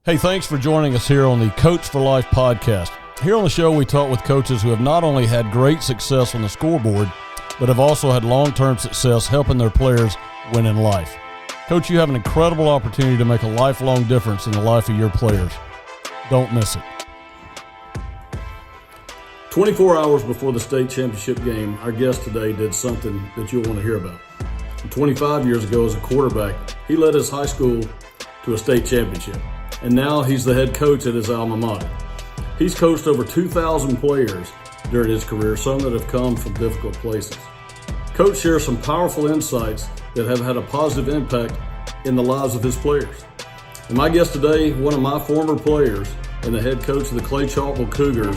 Hey, thanks for joining us here on the Coach for Life podcast. Here on the show, we talk with coaches who have not only had great success on the scoreboard, but have also had long-term success helping their players win in life. Coach, you have an incredible opportunity to make a lifelong difference in the life of your players. Don't miss it. 24 hours before the state championship game, our guest today did something that you'll want to hear about. 25 years ago as a quarterback, he led his high school to a state championship. And now he's the head coach at his alma mater. He's coached over 2,000 players during his career, some that have come from difficult places. Coach shares some powerful insights that have had a positive impact in the lives of his players. And my guest today, one of my former players and the head coach of the Clay Chalkville Cougars,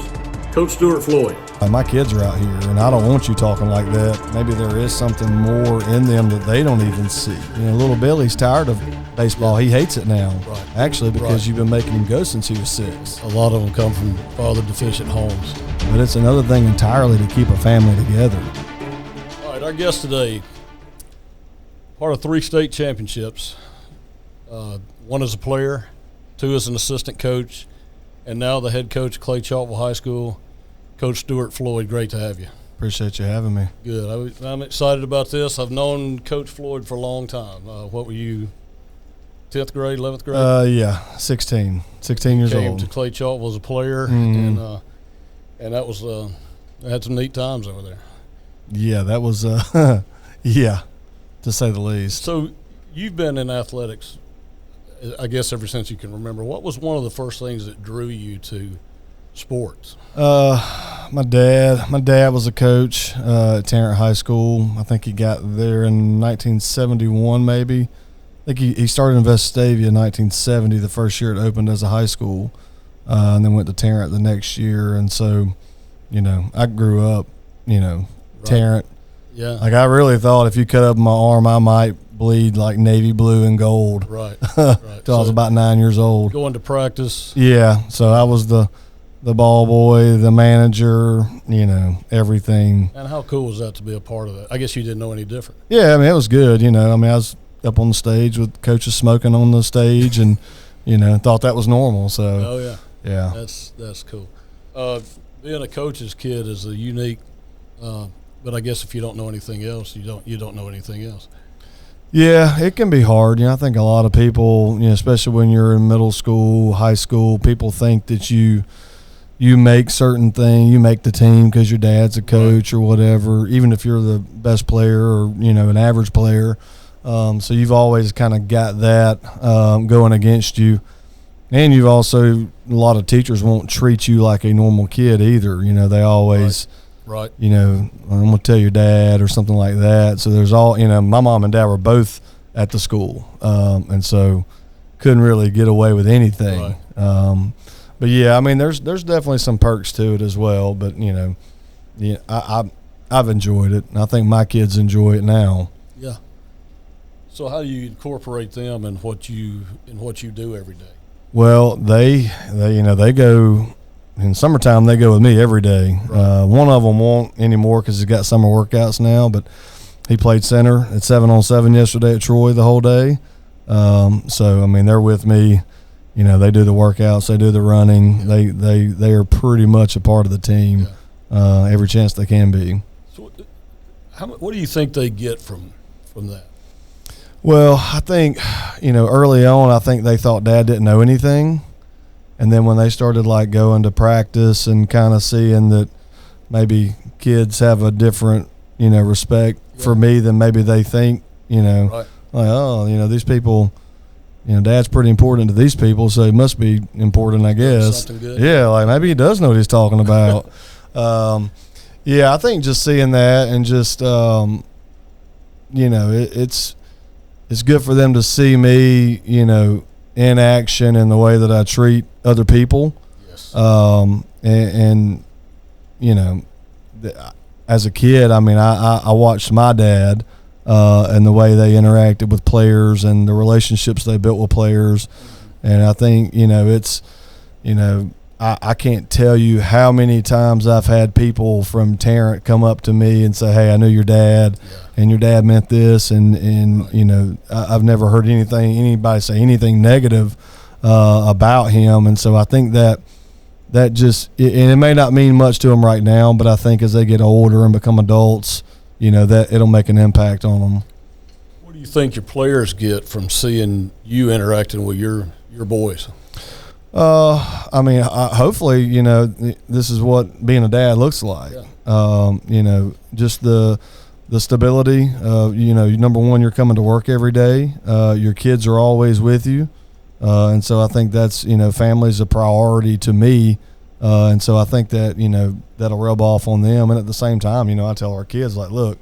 Coach Stuart Floyd. My kids are out here, and I don't want you talking like that. Maybe there is something more in them that they don't even see. You know, little Billy's tired of baseball. He hates it now, actually, because you've been making him go since he was 6. A lot of them come from father-deficient homes. But it's another thing entirely to keep a family together. All right, our guest today, part of 3 state championships. 1 as a player, 2 as an assistant coach, and now the head coach of Clay Chalkville High School, Coach Stuart Floyd. Great to have you. Appreciate you having me. Good. I'm excited about this. I've known Coach Floyd for a long time. What were you, 10th grade, 11th grade? Yeah, 16 years Came old. to Clay Chalkville as a player, Mm-hmm. and that was I had some neat times over there. Yeah, that was, yeah, to say the least. So you've been in athletics, I guess, ever since you can remember. What was one of the first things that drew you to sports? My dad was a coach at Tarrant High School. I think he got there in 1971, maybe. I think he started in Vestavia in 1970, the first year it opened as a high school, and then went to Tarrant the next year. And so, you know, I grew up, you know, Tarrant. Yeah. Like, I really thought if you cut up my arm, I might bleed like navy blue and gold. Right. Till I was about 9 years old. Going to practice. Yeah. So I was the ball boy, the manager, you know, everything. And how cool was that to be a part of that? I guess you didn't know any different. Yeah, I mean, it was good. You know, I mean, I was up on the stage with coaches smoking on the stage, and you know, thought that was normal. So. Oh yeah. Yeah. That's cool. Being a coach's kid is a unique. But I guess if you don't know anything else, you don't know anything else. Yeah, it can be hard. You know, I think a lot of people, you know, especially when you're in middle school, high school, people think that you make certain things, you make the team because your dad's a coach or whatever, even if you're the best player or, you know, an average player. So you've always kind of got that going against you. And you've also, a lot of teachers won't treat you like a normal kid either. You know, they always, right. You know, I'm going to tell your dad or something like that. So there's all, you know, my mom and dad were both at the school. And so couldn't really get away with anything. Right. But yeah, I mean, there's definitely some perks to it as well. But, you know, yeah, I've enjoyed it. And I think my kids enjoy it now. Yeah. So how do you incorporate them in what you do every day? Well, they you know, they go in summertime. They go with me every day. Right. One of them won't anymore because he's got summer workouts now. But he played center at 7-on-7 yesterday at Troy the whole day. So I mean, they're with me. You know, they do the workouts, they do the running. Yeah. They are pretty much a part of the team every chance they can be. So, what do you think they get from that? Well, I think, you know, early on, I think they thought Dad didn't know anything. And then when they started, like, going to practice and kind of seeing that maybe kids have a different, you know, respect for me than maybe they think, you know. Right. Like, oh, you know, these people, you know, Dad's pretty important to these people, so he must be important, I guess. Something good. Yeah, like maybe he does know what he's talking about. Yeah, I think just seeing that and just, you know, it's good for them to see me, you know, in action in the way that I treat other people. Yes. And you know, as a kid, I mean, I watched my dad and the way they interacted with players and the relationships they built with players. And I think, you know, it's, you know, I can't tell you how many times I've had people from Tarrant come up to me and say, hey, I knew your dad, and your dad meant this, and you know, I've never heard anybody say anything negative about him. And so I think that just, and it may not mean much to them right now, but I think as they get older and become adults, that it'll make an impact on them. What do you think your players get from seeing you interacting with your boys? I mean, hopefully, this is what being a dad looks like. Yeah. Just the stability. Number one, you're coming to work every day. Your kids are always with you. And so I think that's, family's a priority to me. And so I think that, that'll rub off on them. And at the same time, I tell our kids, like, look,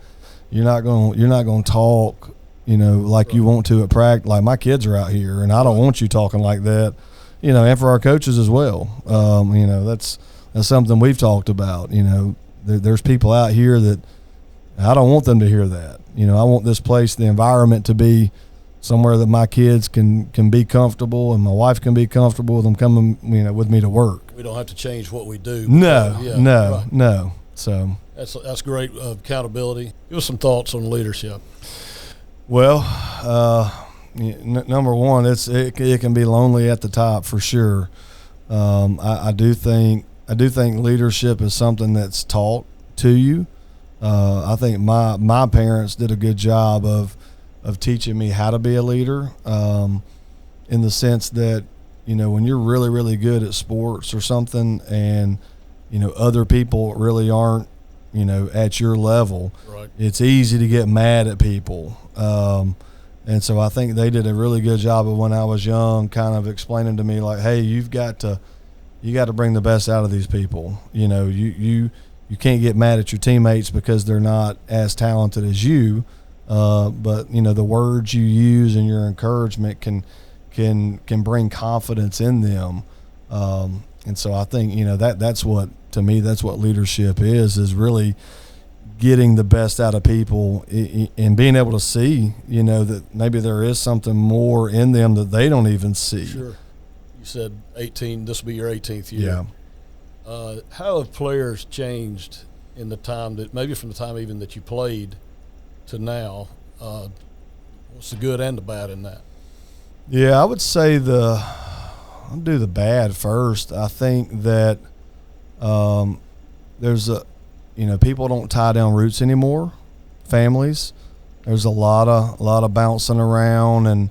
you're not going to talk, like you want to at practice. Like, my kids are out here and I don't want you talking like that, and for our coaches as well. That's something we've talked about. There's people out here that I don't want them to hear that. I want this place, the environment, to be somewhere that my kids can be comfortable and my wife can be comfortable with them coming, with me to work. We don't have to change what we do. No. So that's great accountability. Give us some thoughts on leadership. Well, number one, it can be lonely at the top for sure. I do think leadership is something that's taught to you. I think my parents did a good job of teaching me how to be a leader, in the sense that, when you're really, really good at sports or something and, other people really aren't, at your level, right, it's easy to get mad at people. And so I think they did a really good job of, when I was young, kind of explaining to me, like, hey, you got to bring the best out of these people. You can't get mad at your teammates because they're not as talented as you. But the words you use and your encouragement can bring confidence in them. And so I think, that's what, to me, that's what leadership is really getting the best out of people and being able to see, that maybe there is something more in them that they don't even see. Sure. You said 18, this will be your 18th year. Yeah. How have players changed in the time maybe from the time even that you played to now? What's the good and the bad in that? Yeah, I would say I'll do the bad first. I think that there's people don't tie down roots anymore. Families, there's a lot of bouncing around and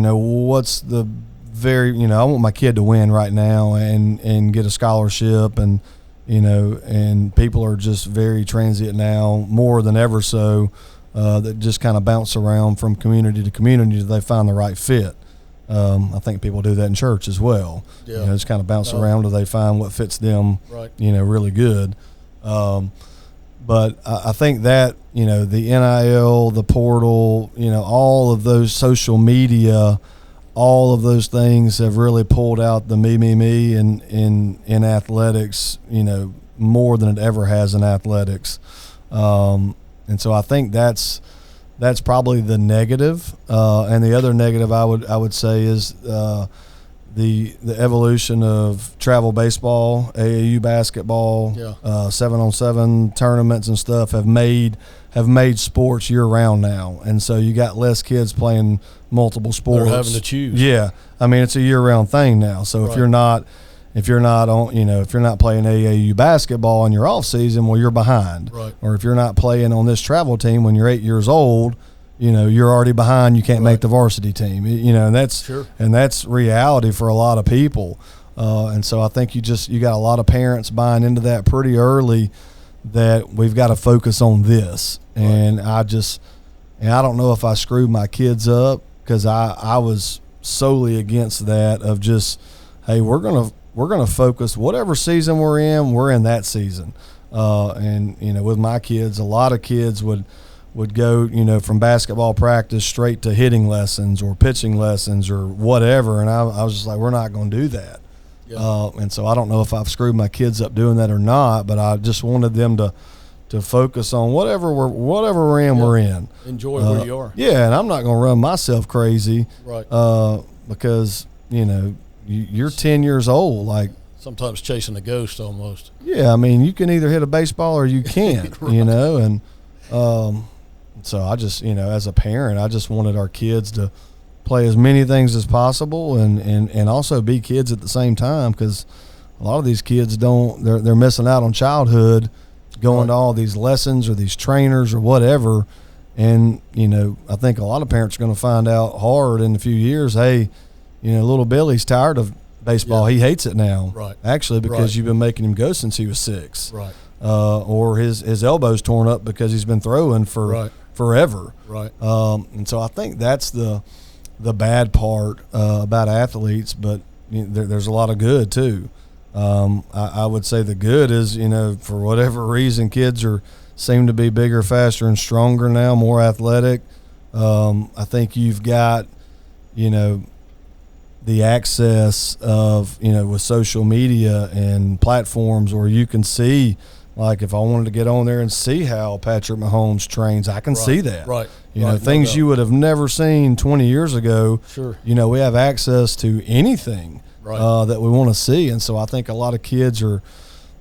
what's the very I want my kid to win right now and get a scholarship and and people are just very transient now, more than ever so, that just kind of bounce around from community to community till they find the right fit. I think people do that in church as well. Yeah. Just kind of bounce around till they find what fits them, right, really good. But I think that, the NIL, the portal, all of those social media, all of those things have really pulled out the me in athletics, more than it ever has in athletics. And so I think that's probably the negative. And the other negative I would say is the evolution of travel baseball, AAU basketball, 7-on-7 tournaments and stuff have made sports year round now, and so you got less kids playing multiple sports. They're having to choose. Yeah, I mean it's a year round thing now. So right, if you're not on, if you're not playing AAU basketball in your off season, well, you're behind. Right. Or if you're not playing on this travel team when you're 8 years old, you're already behind. You can't make the varsity team. And that's sure, and that's reality for a lot of people. And so I think you got a lot of parents buying into that pretty early, that we've got to focus on this. Right. And I don't know if I screwed my kids up, because I was solely against that, of just, hey, we're gonna focus whatever season we're in that season. And with my kids, a lot of kids would go, from basketball practice straight to hitting lessons or pitching lessons or whatever. And I was just like, we're not going to do that. yeah, And so I don't know if I've screwed my kids up doing that or not, but I just wanted them to focus on whatever we're in, we're in. enjoy where you are. Yeah. And I'm not going to run myself crazy. Right. Because, you're 10 years old. Like, Sometimes chasing a ghost almost. yeah, I mean, you can either hit a baseball or you can't, Right. and so I just, as a parent, I just wanted our kids to play as many things as possible, and also be kids at the same time, because a lot of these kids they're missing out on childhood, going to all these lessons or these trainers or whatever. And, I think a lot of parents are going to find out hard in a few years, hey, little Billy's tired of baseball. Yeah. He hates it now. Right. Actually, because you've been making him go since he was 6. Right. Or his elbow's torn up because he's been throwing for forever. Right. And so I think that's the bad part about athletes, but there's a lot of good too. I would say the good is, for whatever reason, kids seem to be bigger, faster, and stronger now, more athletic. I think you've got, the access of, with social media and platforms where you can see, like if I wanted to get on there and see how Patrick Mahomes trains, I can see that. Right. Things you would have never seen 20 years ago. Sure. We have access to anything that we want to see. And so I think a lot of kids are,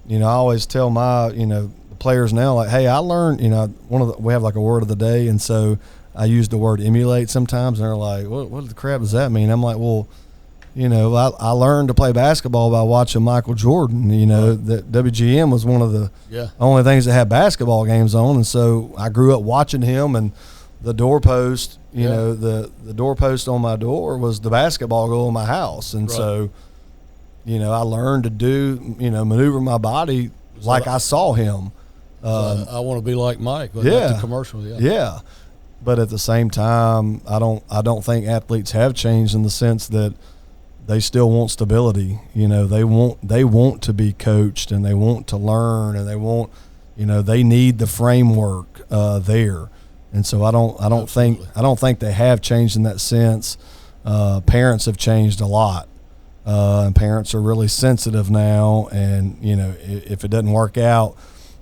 I always tell my, players now, like, hey, I learned, we have like a word of the day, and so I use the word emulate sometimes, and they're like, what the crap does that mean? I'm like, well, I learned to play basketball by watching Michael Jordan. That WGM was one of the only things that had basketball games on, and so I grew up watching him. And the doorpost, the doorpost on my door was the basketball goal in my house, and so, I learned to do, maneuver my body like I saw him. I want to be like Mike. The commercial. Yeah. But at the same time, I don't think athletes have changed in the sense that they still want stability. They want to be coached, and they want to learn, and they want, they need the framework there. And so I don't think they have changed in that sense. Parents have changed a lot. And parents are really sensitive now, and if it doesn't work out,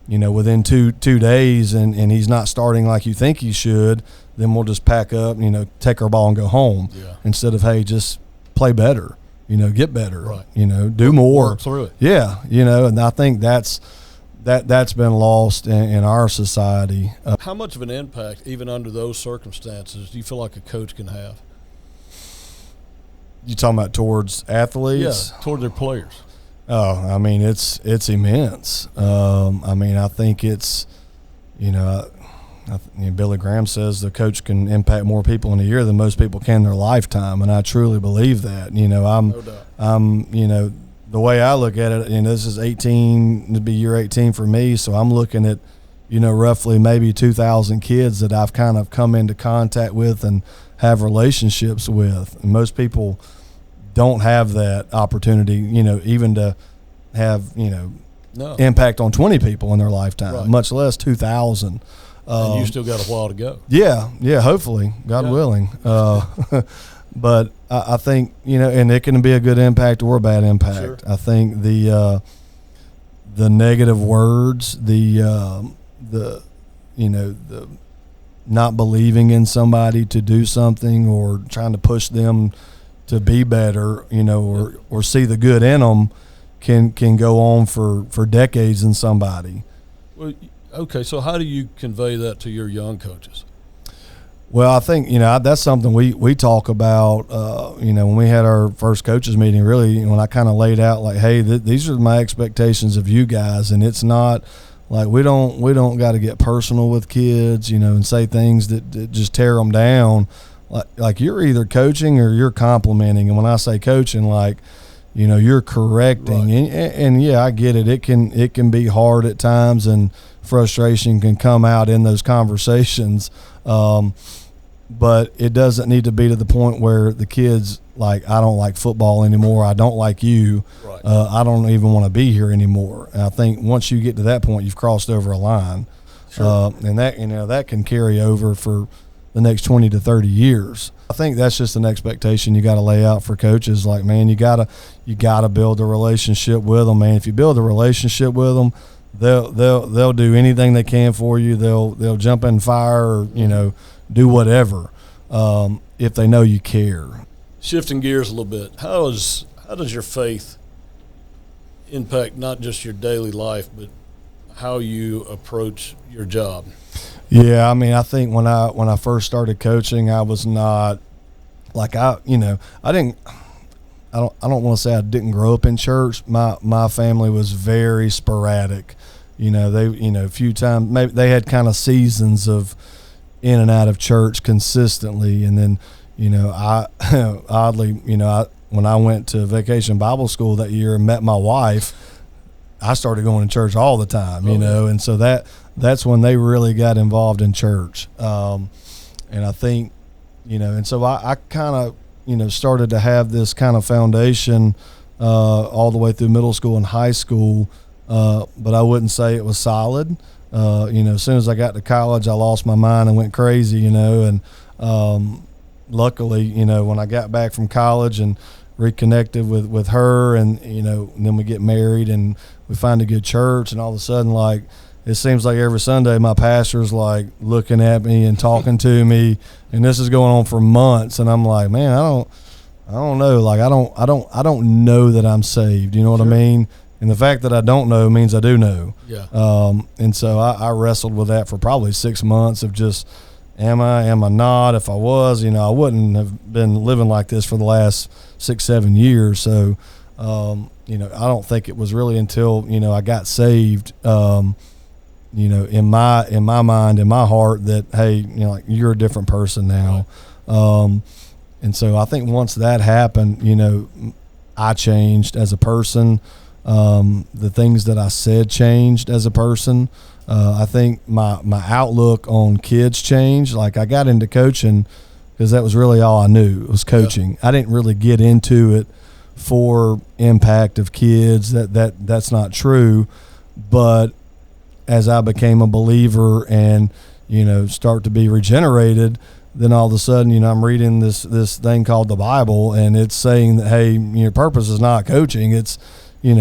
within two days, and he's not starting like you think he should, then we'll just pack up, take our ball and go home. Yeah. Instead of, hey, just play better, get better, do more. Work through it. Yeah, and I think that's been lost in our society. How much of an impact, even under those circumstances, do you feel like a coach can have? You talking about towards athletes? Yeah, toward their players. Oh, I mean, it's immense. I think it's, Billy Graham says the coach can impact more people in a year than most people can in their lifetime, and I truly believe that. No doubt. The way I look at it, this is 18, it'd be year 18 for me, so I'm looking at, roughly maybe 2,000 kids that I've kind of come into contact with and have relationships with. And most people don't have that opportunity, even to have, impact on 20 people in their lifetime, much less 2,000. And you still got a while to go. Yeah, hopefully, God willing. But I think, and it can be a good impact or a bad impact. Sure. I think the negative words, the not believing in somebody to do something, or trying to push them to be better, or see the good in them, can go on for decades in somebody. Well, okay, so how do you convey that to your young coaches? Well, I think, that's something we talk about, when we had our first coaches meeting, really, when I kind of laid out, like, hey, these are my expectations of you guys, and it's not like we don't got to get personal with kids, and say things that just tear them down. Like you're either coaching or you're complimenting, and when I say coaching, like, you're correcting, right. and yeah, I get it. It can be hard at times, and frustration can come out in those conversations. But it doesn't need to be to the point where the kids, like, I don't like football anymore. I don't like you. Right. I don't even want to be here anymore. And I think once you get to that point, you've crossed over a line. Sure. And that, that can carry over for the next 20 to 30 years. I think that's just an expectation you got to lay out for coaches. Like, man, you gotta build a relationship with them, man. If you build a relationship with them, they'll do anything they can for you. They'll jump in fire, or do whatever, if they know you care. Shifting gears a little bit, how does your faith impact not just your daily life, but how you approach your job? Yeah, I mean, I think when I first started coaching, I was not like I don't want to say I didn't grow up in church. My family was very sporadic. A few times, maybe they had kind of seasons of in and out of church consistently. And then, I oddly, when I went to vacation Bible school that year and met my wife, I started going to church all the time, and so that's when they really got involved in church. And I think, and so I kind of, started to have this kind of foundation all the way through middle school and high school, but I wouldn't say it was solid. As soon as I got to college, I lost my mind and went crazy, and luckily, when I got back from college and reconnected with her, and then we get married and we find a good church, and all of a sudden, like, it seems like every Sunday my pastor's like looking at me and talking to me, and this is going on for months, and I'm like, man, I don't know, like I don't know that I'm saved. You know what I mean? And the fact that I don't know means I do know. Yeah. And so I wrestled with that for probably 6 months of just, am I not? If I was, I wouldn't have been living like this for the last 6-7 years. So, I don't think it was really until, I got saved, in my mind, in my heart, that, hey, like, you're a different person now. And so I think once that happened, I changed as a person. The things that I said changed as a person. I think my outlook on kids changed. Like, I got into coaching because that was really all I knew, was coaching. Yeah. I didn't really get into it for impact of kids. That's not true. But as I became a believer and, start to be regenerated, then all of a sudden, I'm reading this thing called the Bible, and it's saying that, hey, your purpose is not coaching. It's,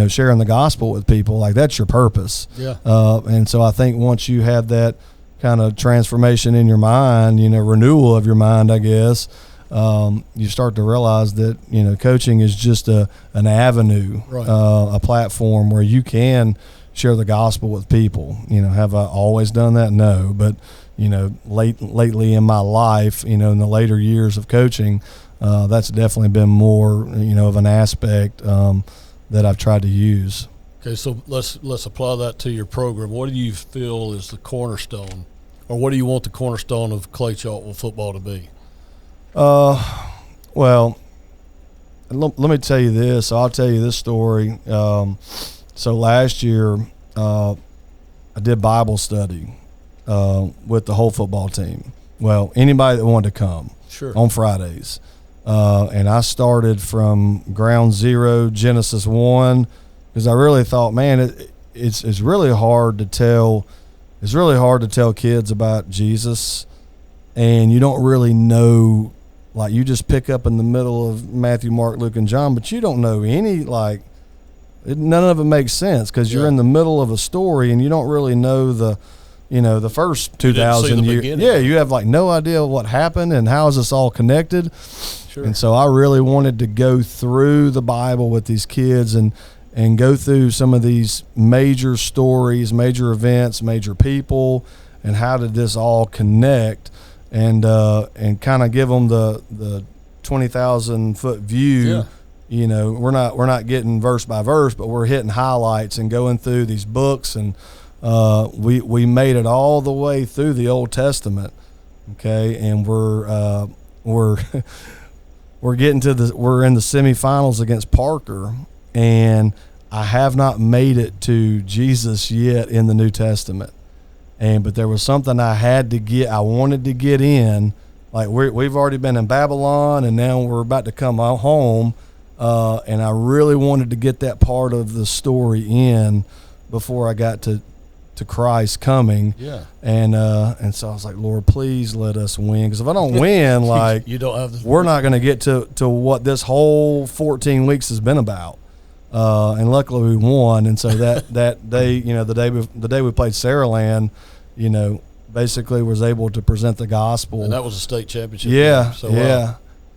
sharing the gospel with people. Like, that's your purpose. Yeah. And so I think once you have that kind of transformation in your mind, renewal of your mind, I guess, you start to realize that, coaching is just an avenue, right. A platform where you can share the gospel with people. Have I always done that? No. But, lately in my life, in the later years of coaching, that's definitely been more, of an aspect that I've tried to use. Okay, so let's apply that to your program. What do you feel is the cornerstone, or what do you want the cornerstone of Clay Chalkville football to be? Well, let me tell you this. I'll tell you this story. So last year, I did Bible study with the whole football team. Well, anybody that wanted to come. Sure. On Fridays. And I started from ground zero, Genesis 1, because I really thought, man, it's really hard to tell. It's really hard to tell kids about Jesus, and you don't really know. Like, you just pick up in the middle of Matthew, Mark, Luke, and John, but you don't know any, like, none of it makes sense because you're in the middle of a story and you don't really know the first 2,000 years. Yeah, you have, like, no idea what happened and how is this all connected. Sure. And so I really wanted to go through the Bible with these kids and go through some of these major stories, major events, major people, and how did this all connect, and kind of give them the 20,000-foot view. Yeah. We're not getting verse by verse, but we're hitting highlights and going through these books, and we made it all the way through the Old Testament. Okay, and we're we're in the semifinals against Parker, and I have not made it to Jesus yet in the New Testament. But there was something I wanted to get in. Like, we've already been in Babylon, and now we're about to come home, and I really wanted to get that part of the story in before I got to Christ coming. Yeah. And so I was like, Lord, please let us win, because if I don't win, like, you don't have we're not going to get to what this whole 14 weeks has been about. And luckily we won. And so that day, the day we played Saraland, basically was able to present the gospel. And that was a state championship. Yeah. Game, so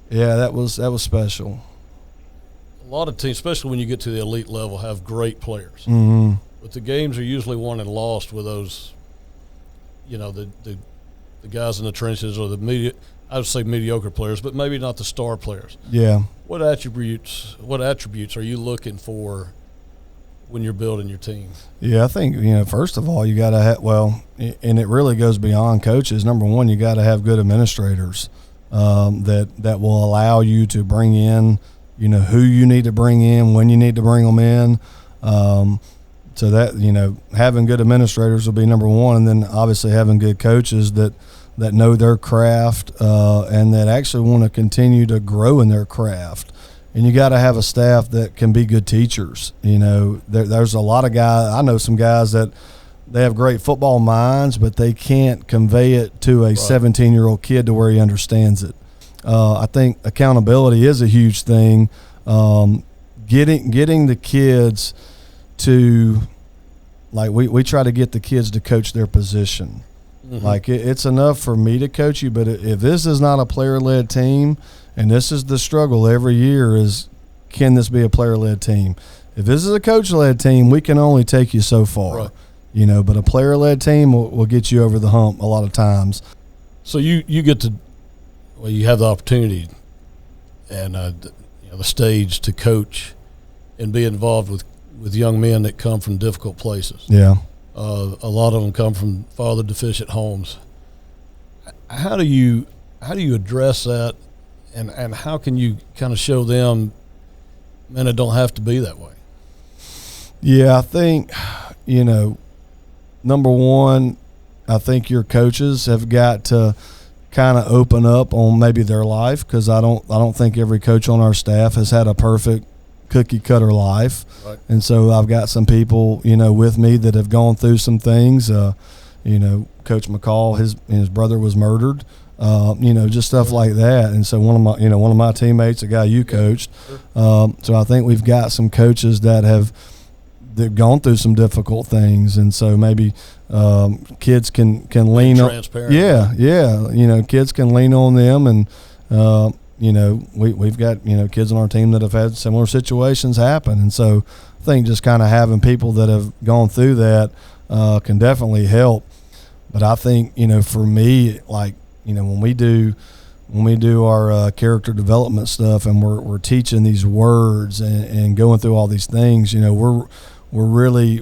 yeah, that was special. A lot of teams, especially when you get to the elite level, have great players. Mm-hmm. But the games are usually won and lost with those, the guys in the trenches or the I would say mediocre players, but maybe not the star players. Yeah. What attributes are you looking for when you're building your team? Yeah, I think, first of all, you got to have, and it really goes beyond coaches. Number one, you got to have good administrators that will allow you to bring in, who you need to bring in, when you need to bring them in. So that, having good administrators will be number one, and then obviously having good coaches that know their craft and that actually want to continue to grow in their craft. And you got to have a staff that can be good teachers. There's a lot of guys. I know some guys that they have great football minds, but they can't convey it to a 17-year-old kid to where he understands it. I think accountability is a huge thing. Getting the kids to, like, we try to get the kids to coach their position. Mm-hmm. Like, it's enough for me to coach you, but if this is not a player-led team, and this is the struggle every year, is can this be a player-led team? If this is a coach-led team, we can only take you so far, but a player-led team will get you over the hump a lot of times. So you get to, you have the opportunity and the stage to coach and be involved with young men that come from difficult places. Yeah. A lot of them come from father-deficient homes. How do you address that, and how can you kind of show them, man, it don't have to be that way? Yeah, I think, number one, I think your coaches have got to kind of open up on maybe their life, because I don't think every coach on our staff has had a perfect cookie cutter life. Right. And so I've got some people, with me that have gone through some things. Coach McCall, his brother was murdered, just stuff like that. And so one of my teammates, a guy you coached. So I think we've got some coaches that they've gone through some difficult things. And so maybe kids can lean on. Transparent. Yeah. Kids can lean on them, and we've got, kids on our team that have had similar situations happen. And so I think just kind of having people that have gone through that can definitely help. But I think, for me, like, when we do our character development stuff, and we're teaching these words and going through all these things, we're really,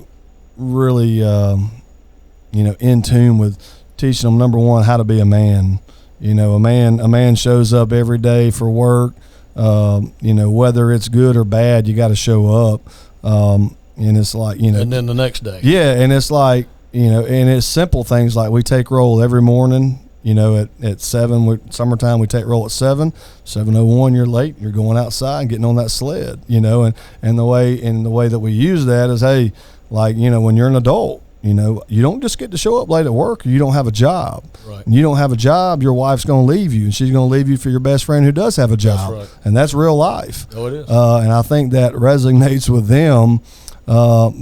really, in tune with teaching them, number one, how to be a man. A man shows up every day for work. Whether it's good or bad, you got to show up. And it's like, and then the next day. Yeah. And it's like, and it's simple things like we take roll every morning, at 7, summertime, we take roll at 7:01, you're late, you're going outside and getting on that sled, and the way that we use that is, hey, like, when you're an adult, you don't just get to show up late at work. You don't have a job. Right. And you don't have a job, your wife's going to leave you, and she's going to leave you for your best friend who does have a job. That's right. And that's real life. Oh, it is. And I think that resonates with them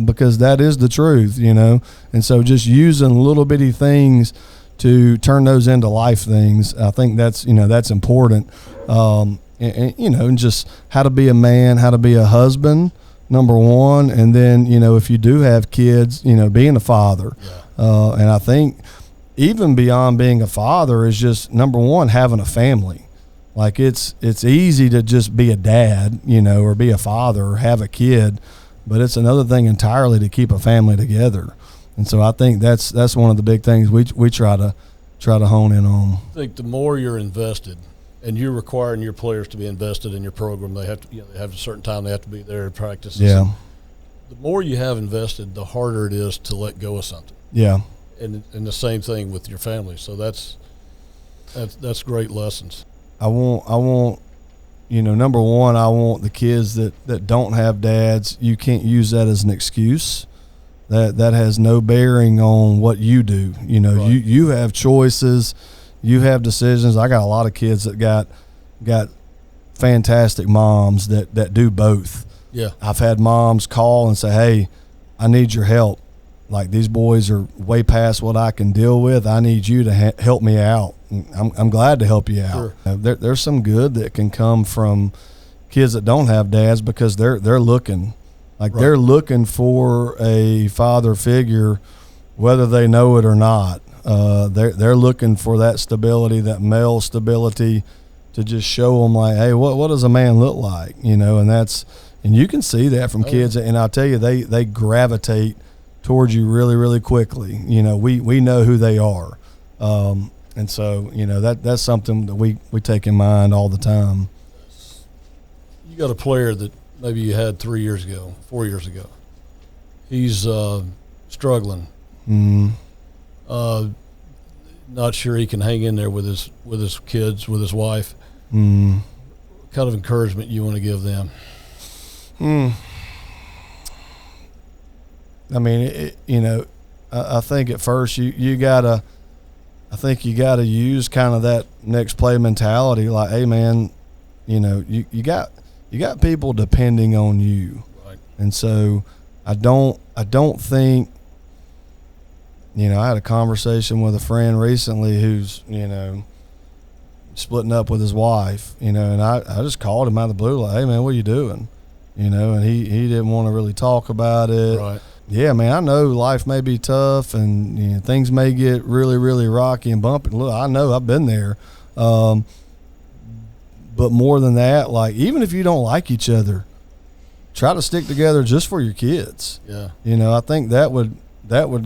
because that is the truth, And so just using little bitty things to turn those into life things, I think that's important. And just how to be a man, how to be a husband, number one, and then if you do have kids, being a father. Yeah. And I think even beyond being a father is just, number one, having a family. Like, it's easy to just be a dad, or be a father or have a kid, but it's another thing entirely to keep a family together. And so I think that's one of the big things we try to hone in on. I think the more you're invested, and you're requiring your players to be invested in your program, they have to, they have a certain time they have to be there to practice. Yeah. The more you have invested, the harder it is to let go of something. Yeah. And the same thing with your family. So that's great lessons. I want, number one, I want the kids that don't have dads. You can't use that as an excuse. That has no bearing on what you do. Right. You have choices. You have decisions. I got a lot of kids that got fantastic moms that do both. Yeah. I've had moms call and say, hey, I need your help. Like, these boys are way past what I can deal with. I need you to help me out. I'm glad to help you out. Sure. There's some good that can come from kids that don't have dads because they're looking. Like, right. They're looking for a father figure, whether they know it or not. They're looking for that stability, that male stability, to just show them like, hey, what does a man look like, and you can see that from kids, and I'll tell you, they gravitate towards you really, really quickly. We know who they are, and so that's something that we take in mind all the time. You got a player that maybe you had 3 years ago, 4 years ago. He's struggling. Not sure he can hang in there with his kids, with his wife. What kind of encouragement you want to give them? I mean, I think at first you gotta use kind of that next play mentality. Like, hey man, you got people depending on you, right? And so I don't think. I had a conversation with a friend recently who's, splitting up with his wife, and I just called him out of the blue, like, hey man, what are you doing? And he didn't want to really talk about it. Right. Yeah, man, I know life may be tough and things may get really, really rocky and bumpy. Look, I know, I've been there. But more than that, like, even if you don't like each other, try to stick together just for your kids. Yeah. I think that would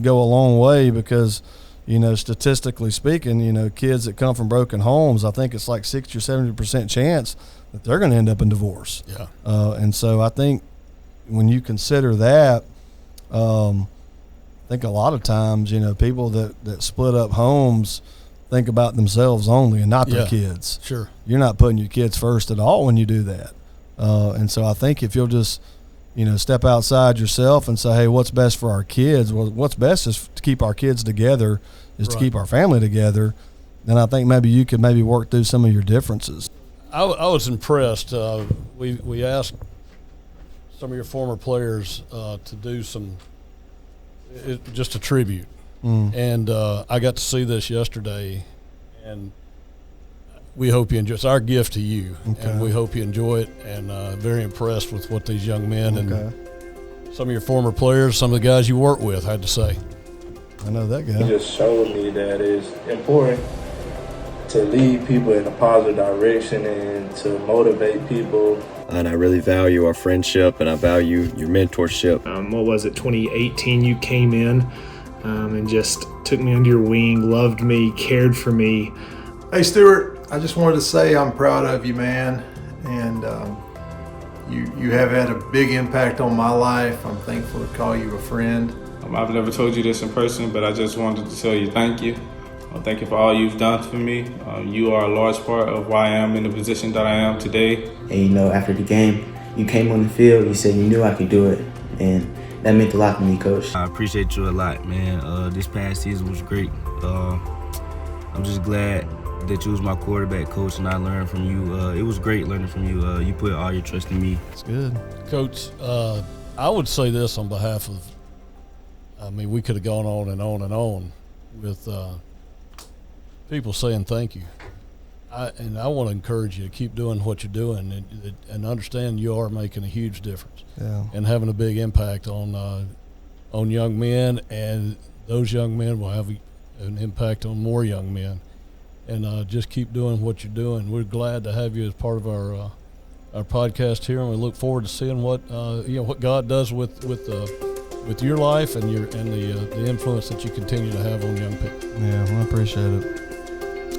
go a long way because, statistically speaking, kids that come from broken homes, I think it's like 60 or 70% chance that they're going to end up in divorce. Yeah. And so I think when you consider that, I think a lot of times, people that split up homes think about themselves only and not their kids. Sure. You're not putting your kids first at all when you do that. And so I think if you'll just step outside yourself and say, hey, what's best for our kids? Well, what's best is to keep our kids together, to keep our family together. Then I think maybe you could work through some of your differences. I was impressed. We asked some of your former players to do just a tribute. And I got to see this yesterday, and we hope you enjoy. It's our gift to you, and we hope you enjoy it. And very impressed with what these young men and some of your former players, some of the guys you work with, had to say. I know that guy. He just showed me that it's important to lead people in a positive direction and to motivate people. And I really value our friendship, and I value your mentorship. 2018 you came in and just took me under your wing, loved me, cared for me. Hey Stuart, I just wanted to say I'm proud of you, man, and you have had a big impact on my life. I'm thankful to call you a friend. I've never told you this in person, but I just wanted to tell you thank you. Thank you for all you've done for me. You are a large part of why I am in the position that I am today. And after the game, you came on the field, you said you knew I could do it, and that meant a lot to me, Coach. I appreciate you a lot, man. This past season was great. I'm just glad that you was my quarterback, Coach, and I learned from you. It was great learning from you. You put all your trust in me. It's good. Coach, I would say this on behalf of, we could have gone on and on and on with people saying thank you. I want to encourage you to keep doing what you're doing and understand you are making a huge difference and having a big impact on young men, and those young men will have an impact on more young men. And just keep doing what you're doing. We're glad to have you as part of our podcast here, and we look forward to seeing what God does with your life and the influence that you continue to have on young people. Yeah, well, I appreciate it.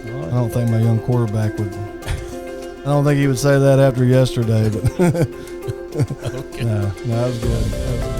All right. I don't think my young quarterback would. I don't think he would say that after yesterday, but Okay. no, that was good.